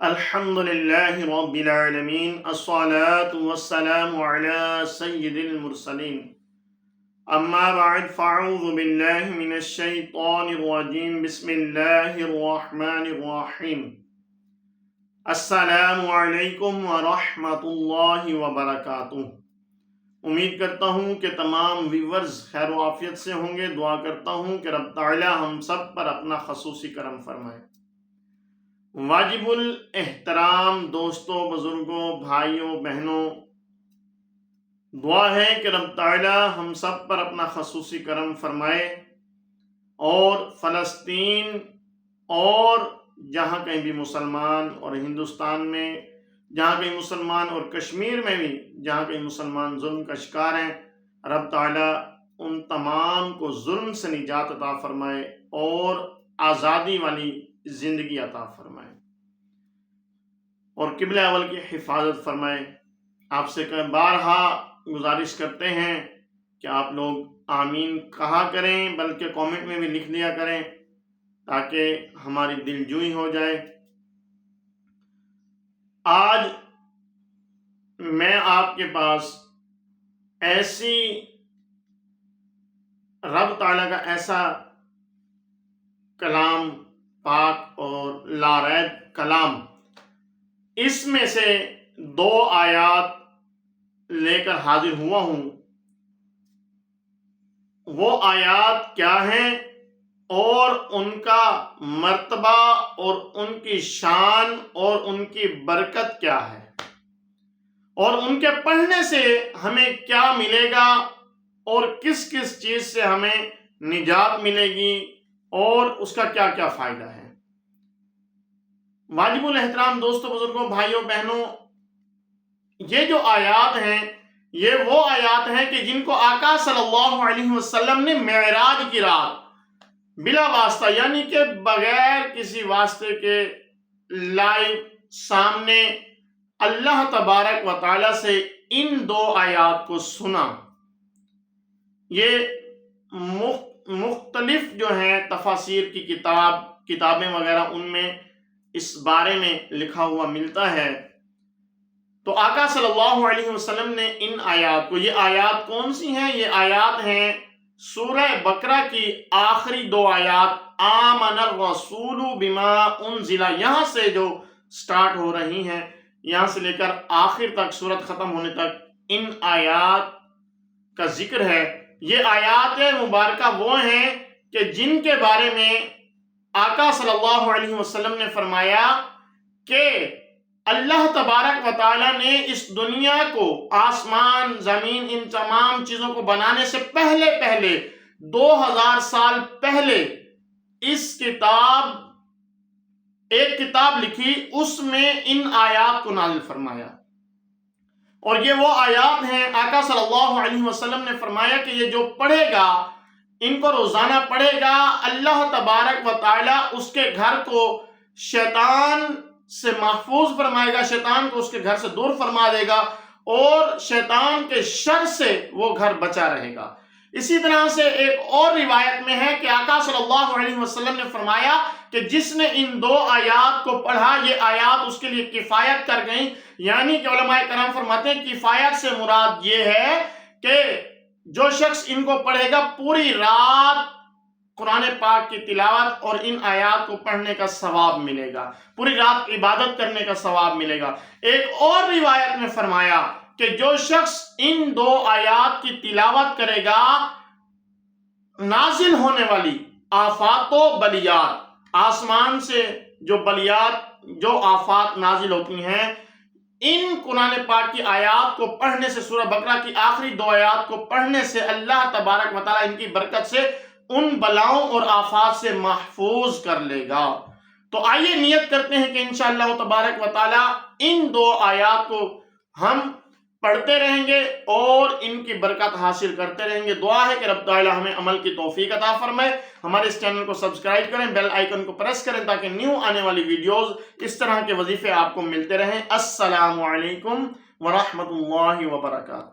الحمد للہ رب العالمین الصلاة والسلام علی سید المرسلین اما بعد فاعوذ باللہ من الشیطان الرجیم بسم اللہ الرحمن الرحیم السلام علیکم ورحمۃ اللہ وبرکاتہ۔ امید کرتا ہوں کہ تمام ویورز خیر و عافیت سے ہوں گے۔ دعا کرتا ہوں کہ رب تعالی ہم سب پر اپنا خصوصی کرم فرمائے۔ واجب الاحترام دوستوں، بزرگوں، بھائیوں، بہنوں، دعا ہے کہ رب تعالی ہم سب پر اپنا خصوصی کرم فرمائے اور فلسطین اور جہاں کہیں بھی مسلمان، اور ہندوستان میں جہاں کہیں مسلمان، اور کشمیر میں بھی جہاں کہیں مسلمان ظلم کا شکار ہیں، رب تعالی ان تمام کو ظلم سے نجات عطا فرمائے اور آزادی والی زندگی عطا فرمائے اور قبلہ اول کی حفاظت فرمائے۔ آپ سے بارہا گزارش کرتے ہیں کہ آپ لوگ آمین کہا کریں، بلکہ کامنٹ میں بھی لکھ لیا کریں تاکہ ہماری دل جوئی ہو جائے۔ آج میں آپ کے پاس ایسی رب تعالیٰ کا ایسا کلام پاک اور لاریب کلام، اس میں سے 2 آیات لے کر حاضر ہوا ہوں۔ وہ آیات کیا ہیں اور ان کا مرتبہ اور ان کی شان اور ان کی برکت کیا ہے، اور ان کے پڑھنے سے ہمیں کیا ملے گا اور کس کس چیز سے ہمیں نجات ملے گی اور اس کا کیا کیا فائدہ ہے۔ واجب الاحترام دوستوں، بزرگوں، بھائیوں، بہنوں، یہ جو آیات ہیں یہ وہ آیات ہیں کہ جن کو آقا صلی اللہ علیہ وسلم نے معراج کی رات بلا واسطہ، یعنی کہ بغیر کسی واسطے کے لائیو سامنے اللہ تبارک و تعالی سے ان 2 آیات کو سنا۔ یہ مختلف جو ہیں تفاسیر کی کتابیں وغیرہ، ان میں اس بارے میں لکھا ہوا ملتا ہے۔ تو آقا صلی اللہ علیہ وسلم نے ان آیات کو، یہ آیات کون سی ہیں؟ یہ آیات ہیں سورہ بقرہ کی آخری 2 آیات، آمن الرسول بما انزل، یہاں سے جو سٹارٹ ہو رہی ہیں، یہاں سے لے کر آخر تک، سورت ختم ہونے تک ان آیات کا ذکر ہے۔ یہ آیات مبارکہ وہ ہیں کہ جن کے بارے میں آقا صلی اللہ علیہ وسلم نے فرمایا کہ اللہ تبارک و تعالی نے اس دنیا کو، آسمان، زمین، ان تمام چیزوں کو بنانے سے پہلے 2000 سال پہلے ایک کتاب لکھی، اس میں ان آیات کو نازل فرمایا۔ اور یہ وہ آیات ہیں، آقا صلی اللہ علیہ وسلم نے فرمایا کہ یہ جو پڑھے گا، ان کو روزانہ پڑھے گا، اللہ تبارک و تعالی اس کے گھر کو شیطان سے محفوظ فرمائے گا، شیطان کو اس کے گھر سے دور فرما دے گا اور شیطان کے شر سے وہ گھر بچا رہے گا۔ اسی طرح سے ایک اور روایت میں ہے کہ آقا صلی اللہ علیہ وسلم نے فرمایا کہ جس نے ان 2 آیات کو پڑھا، یہ آیات اس کے لیے کفایت کر گئیں۔ یعنی کہ علماء کرام فرماتے ہیں کفایت سے مراد یہ ہے کہ جو شخص ان کو پڑھے گا، پوری رات قرآن پاک کی تلاوت اور ان آیات کو پڑھنے کا ثواب ملے گا، پوری رات عبادت کرنے کا ثواب ملے گا۔ ایک اور روایت میں فرمایا کہ جو شخص ان 2 آیات کی تلاوت کرے گا، نازل ہونے والی آفات و بلیات، آسمان سے جو بلیات، جو آفات نازل ہوتی ہیں، ان قرآن پاک کی آیات کو پڑھنے سے، سورہ بقرہ کی آخری 2 آیات کو پڑھنے سے اللہ تبارک و تعالی ان کی برکت سے ان بلاؤں اور آفات سے محفوظ کر لے گا۔ تو آئیے نیت کرتے ہیں کہ انشاءاللہ تبارک و تعالی ان 2 آیات کو ہم پڑھتے رہیں گے اور ان کی برکت حاصل کرتے رہیں گے۔ دعا ہے کہ رب تعالی ہمیں عمل کی توفیق عطا فرمائے۔ ہمارے اس چینل کو سبسکرائب کریں، بیل آئیکن کو پریس کریں تاکہ نیو آنے والی ویڈیوز، اس طرح کے وظیفے آپ کو ملتے رہیں۔ السلام علیکم ورحمۃ اللہ وبرکاتہ۔